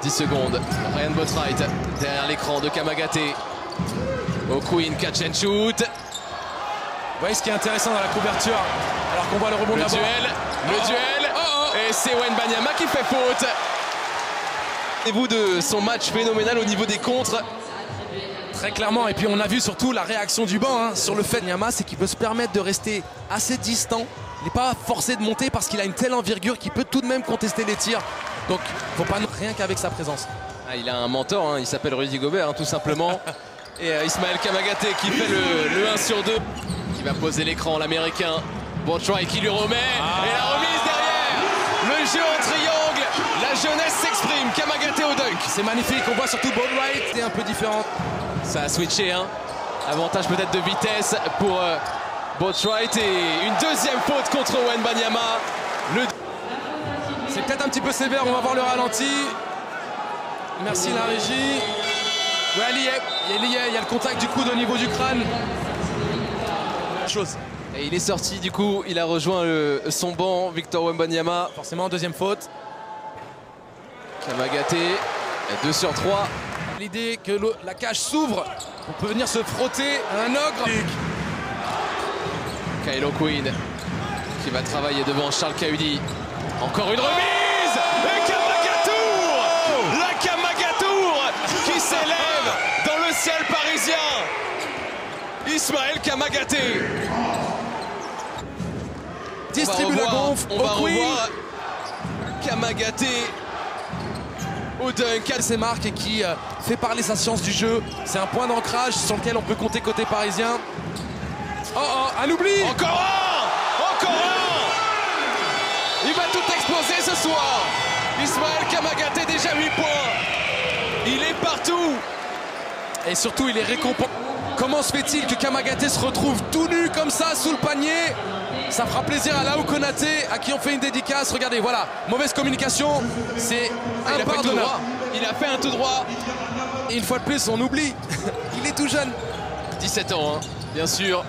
10 secondes. Ryan Boatwright derrière l'écran de Kamagate. O'Quinn, catch and shoot. Vous voyez ce qui est intéressant dans la couverture, alors qu'on voit le rebond Le d'abord. duel. Et c'est Wembanyama qui fait faute. Et vous de son match phénoménal au niveau des contres. Très clairement, et puis on a vu surtout la réaction du banc sur le fait de Wembanyama, c'est qu'il peut se permettre de rester assez distant. Il n'est pas forcé de monter parce qu'il a une telle envergure qu'il peut tout de même contester les tirs. Donc il ne faut pas rien qu'avec sa présence. Ah, il a un mentor, il s'appelle Rudy Gobert tout simplement. Et Ismaël Kamagate qui fait le 1 sur 2. Qui va poser l'écran, l'américain. Boatwright qui lui remet. Et la remise derrière. Le jeu en triangle. La jeunesse s'exprime. Kamagate au dunk. C'est magnifique, on voit surtout Boatwright. C'est un peu différent. Ça a switché. Avantage peut-être de vitesse pour Boatwright. Et une deuxième faute contre Wembanyama. C'est peut-être un petit peu sévère, on va voir le ralenti. Merci la régie. Ouais, il y a le contact du coude au niveau du crâne. Et il est sorti du coup, il a rejoint son banc, Victor Wembanyama. Forcément, deuxième faute. Kamagate, 2 sur 3. L'idée que la cage s'ouvre, on peut venir se frotter à un ogre. Kyle O'Quinn qui va travailler devant Charles Kahudi. Encore une remise. Et Kamagatour, la Kamagatour qui s'élève dans le ciel parisien. Ismaël Kamagate. Distribue la gonfle. On va revoir Kamagate au dunk. C'est Marc et qui fait parler sa science du jeu. C'est un point d'ancrage sur lequel on peut compter côté parisien. Un oubli. Encore un. Il va tout exploser ce soir. Ismaël Kamagate déjà 8 points. Il est partout. Et surtout il est récompensé. Comment se fait-il que Kamagate se retrouve tout nu comme ça sous le panier? Ça fera plaisir à Lao Konaté à qui on fait une dédicace. Regardez, voilà, mauvaise communication, c'est impardonnable. Il a fait un tout droit. Et une fois de plus, on oublie, il est tout jeune. 17 ans, bien sûr.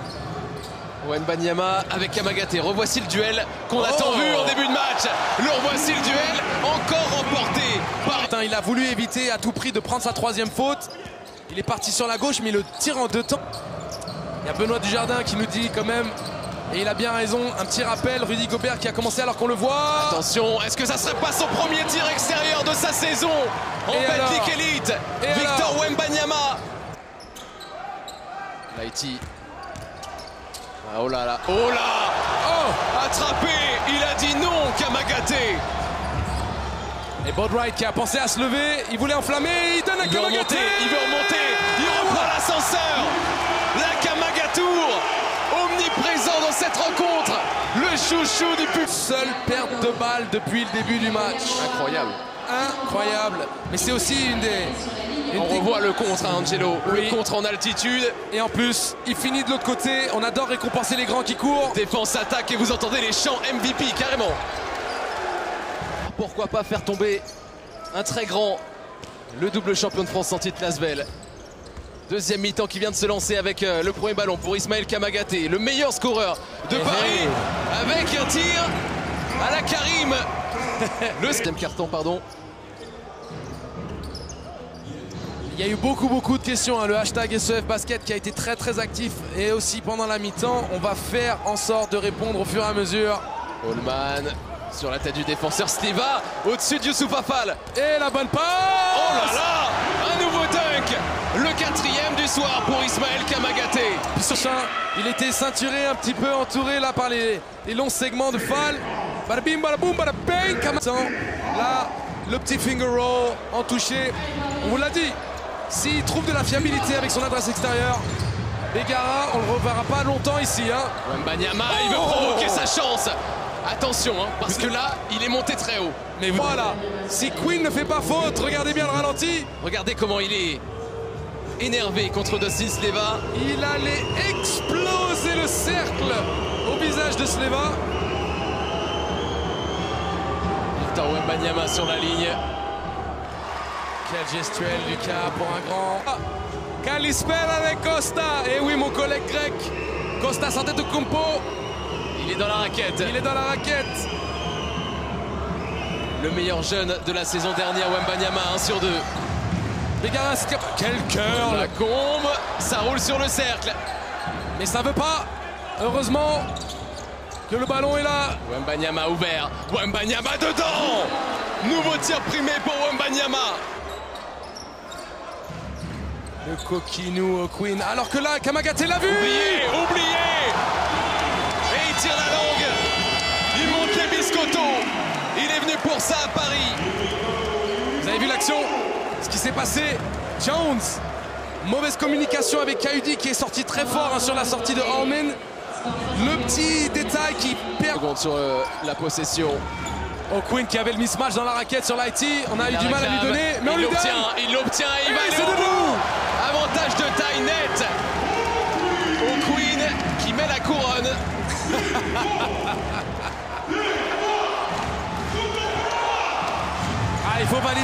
Wembanyama avec Kamagate. Revoici le duel qu'on a tant vu en début de match. Le revoici le duel, encore remporté par... Il a voulu éviter à tout prix de prendre sa troisième faute. Il est parti sur la gauche, mais il le tire en 2 temps. Il y a Benoît Dujardin qui nous dit quand même, et il a bien raison, un petit rappel, Rudy Gobert qui a commencé alors qu'on le voit. Attention, est-ce que ça serait pas son premier tir extérieur de sa saison en Betclic Elite? Victor Wembanyama. Lighty. Oh là là. Attrapé. Il a dit non, Kamagate. Et Boatwright qui a pensé à se lever, il voulait enflammer, il donne à Kamagate. Il veut remonter, il reprend l'ascenseur. La Kamagatour, omniprésent dans cette rencontre. Le chouchou du public. Seule perte de balle depuis le début du match. Incroyable. Mais c'est aussi une des... On revoit le contre, Angelo. Le contre en altitude. Et en plus, il finit de l'autre côté. On adore récompenser les grands qui courent. Défense, attaque et vous entendez les chants MVP carrément. Pourquoi pas faire tomber un très grand, le double champion de France en titre Lasvel. Deuxième mi-temps qui vient de se lancer avec le premier ballon pour Ismaël Kamagate, le meilleur scoreur de Paris, avec un tir à la Karim. Le deuxième carton, pardon. Il y a eu beaucoup de questions. Le hashtag SEF Basket qui a été très actif et aussi pendant la mi-temps. On va faire en sorte de répondre au fur et à mesure. Holman sur la tête du défenseur Sleva, au-dessus de Youssouf Afal. Et la bonne passe. Oh là là, un nouveau dunk. Le 4e du soir pour Ismaël Kamagate. Il était ceinturé, un petit peu entouré là par les longs segments de Fall. Bada bim, bada boum, bada bang. Là, le petit finger roll en touché. On vous l'a dit, s'il trouve de la fiabilité avec son adresse extérieure, Begara, on ne le reverra pas longtemps ici. Wembanyama, il veut provoquer sa chance. Attention, parce que là, il est monté très haut. Mais voilà, si Quinn ne fait pas faute, regardez bien le ralenti. Regardez comment il est énervé contre Dustin Sleva. Il allait exploser le cercle au visage de Sleva. Victor Wembanyama sur la ligne. Quel gestuel, Lucas, pour un grand. Kalispera avec Costa. Et oui, mon collègue grec. Costa sans tête de Kumpo. Il est dans la raquette. Il est dans la raquette. Le meilleur jeune de la saison dernière, Wembanyama, 1 sur 2. Regarde, quel cœur! La combe, ça roule sur le cercle. Mais ça veut pas. Heureusement que le ballon est là. Wembanyama ouvert. Wembanyama dedans. Nouveau tir primé pour Wembanyama. Le coquinou au Queen. Alors que là, Kamagaté l'a vu. Oublié. Et il tire la langue. Il monte les biscottos. Il est venu pour ça à Paris. Vous avez vu l'action? Ce qui s'est passé? Jones. Mauvaise communication avec Kayudi qui est sorti très fort sur la sortie de Allman. Le petit détail qui perd. Sur la possession. O'Quinn qui avait le mismatch dans la raquette sur l'IT. On a eu du mal à lui donner, mais on lui donne. Il l'obtient et il va aller au bout. Avantage de taille nette. O'Quinn qui met la couronne. Il faut valider.